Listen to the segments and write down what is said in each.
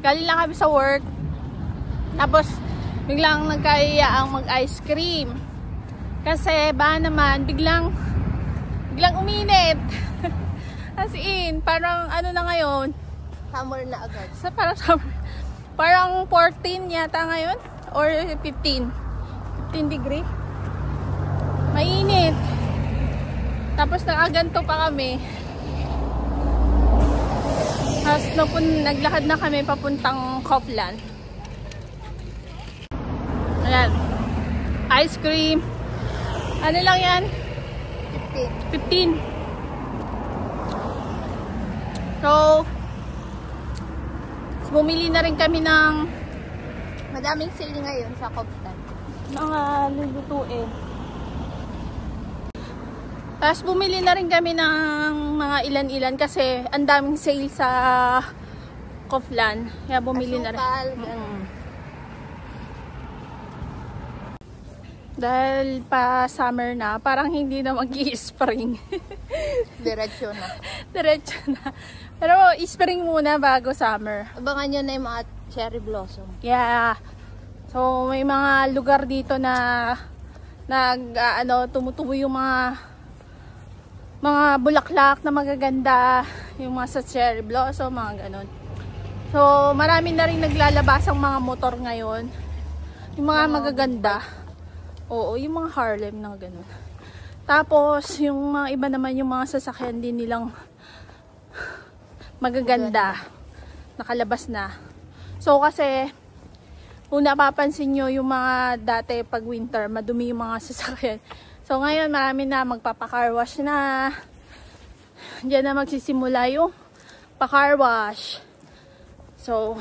Galing lang kami sa work. Tapos, biglang nagkaiyaang mag-ice cream. Kasi, ba naman, biglang uminit. As in, parang ano na ngayon? Summer na agad. Parang 14 yata ngayon. Or 15. 15 degree. Mainit. Tapos nakaganto pa kami. Tapos naglakad na kami papuntang Kaufland. Ayan. Ice cream. Ano lang yan? 15. So, bumili na rin kami ng madaming sale ngayon sa Kaufland. Mga lulutuin. Tapos bumili na rin kami ng mga ilan-ilan kasi ang daming sale sa Kaufland. Kaya bumili na rin. Dahil pa summer na, parang hindi na mag-i-spring. Diretso na. Diretso na. Pero i-spring muna bago summer. Abangan nyo na yung mga cherry blossom. Yeah. So may mga lugar dito na tumutubo yung mga bulaklak na magaganda, yung mga sa cherry blossom, mga ganon. So marami na rin naglalabas ang mga motor ngayon. Yung mga magaganda. Oo, yung mga Harlem na gano'n. Tapos, yung mga iba naman, yung mga sasakyan din nilang magaganda. Nakalabas na. So, kasi, kung napapansin nyo, yung mga dati pag winter, madumi yung mga sasakyan. So, ngayon, marami na magpapa-car wash na. Diyan na magsisimula yung pa-car wash. So,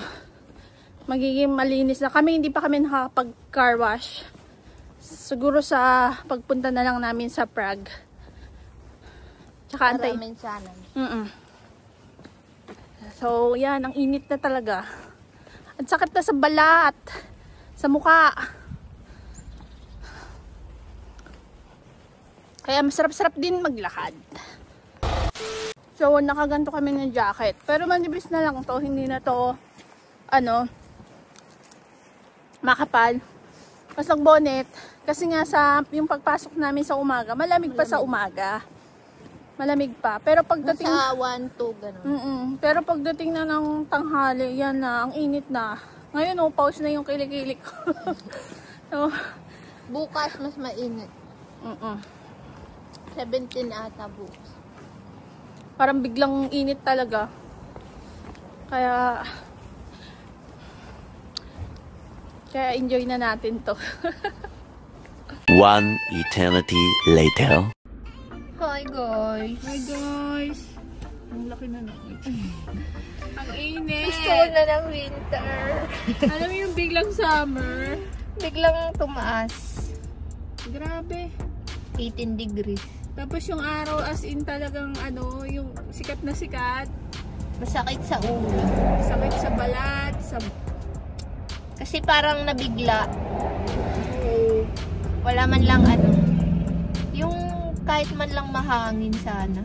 magiging malinis na. Hindi pa kami nakapag-car wash. Siguro sa pagpunta na lang namin sa Prague. Tsaka antay. So, yan. Ang init na talaga. Ang sakit na sa balat. Sa mukha. Kaya masarap-sarap din maglakad. So, nakaganto kami ng jacket. Pero manibis na lang to. Hindi na to, makapal. Mas bonnet. Kasi nga yung pagpasok namin sa umaga, malamig pa sa umaga. Malamig pa. Pero pagdating sa 1, 2 ganun. Pero pagdating na ng tanghali, yan na, ang init na. Ngayon, pause na yung kilikili ko. So, bukas mas mainit. 17 ata bukas. Parang biglang init talaga. Kaya enjoy na natin to. One eternity later. Hi guys. Hi guys. Ang laki na naman. Ang init. Gusto ko na ng winter. Alam mo yung biglang summer? Biglang tumaas. Grabe. 18 degrees. Tapos yung araw as in talagang yung sikat na sikat. Masakit sa ulo. Sakit sa balat, kasi parang nabigla. Wala man lang yung kahit man lang mahangin sana.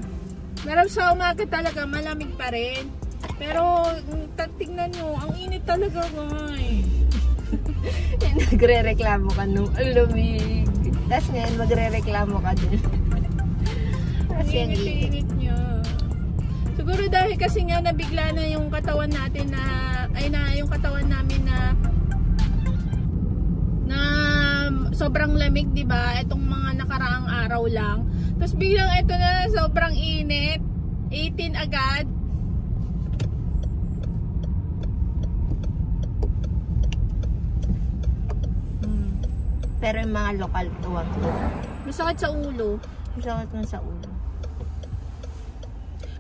Meron sa umaga talaga, malamig pa rin. Pero, tingnan nyo, ang init talaga ngayon. Nagre-reklamo ka nung lumig. Tapos ngayon, magre-reklamo ka din. Kasi ang init nyo. Siguro dahil kasi nga nabigla na yung katawan natin yung katawan namin na sobrang lamig, di ba? Itong mga nakaraang araw lang. Tapos biglang ito na sobrang init. 18 agad. Pero yung mga lokal tuwag. Masakit sa ulo. Masakit man sa ulo.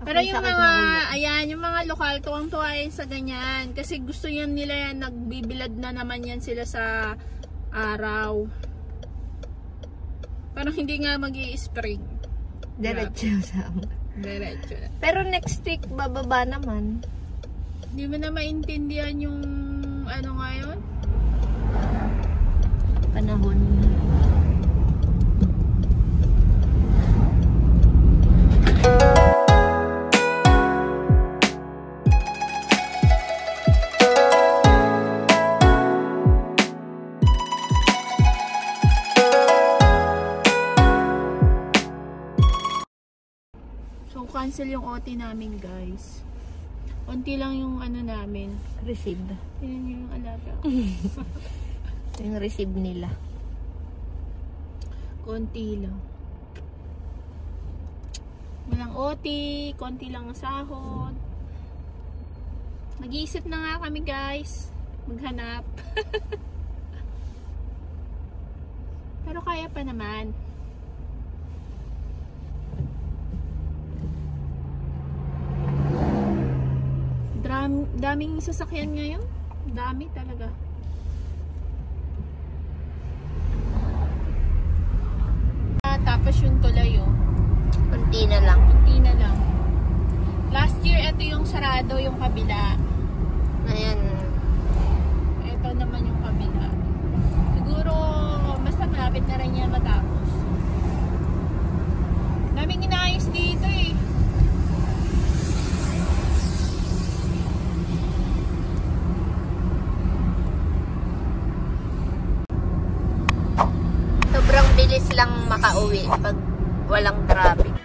Pero yung mga, yung mga lokal, tuwang-tuwa sa ganyan. Kasi gusto yan nila yan, nagbibilad na naman yan sila sa araw. Parang hindi nga mag-i-spring. Diretso sa Diretso na. Pero next week, bababa naman. Hindi mo na maintindihan yung ngayon? Panahon. yung OT namin, guys. Unti lang yung ano namin. Receive. Tingnan nyo yung alaga. Yung receive nila. Konti lang. Walang OT, konti lang ang sahod. Nag-iisip na nga kami, guys. Maghanap. Pero kaya pa naman. Daming sasakyan ngayon. Dami talaga. Tapos yung tulay, oh. Kunti na lang. Kunti na lang. Last year, ito yung sarado, yung kabila. Ayan. Ito naman yung kabila. Siguro, basta malapit na rin yan matapos. Daming inaayos dito, eh. Sobrang bilis lang makauwi pag walang traffic.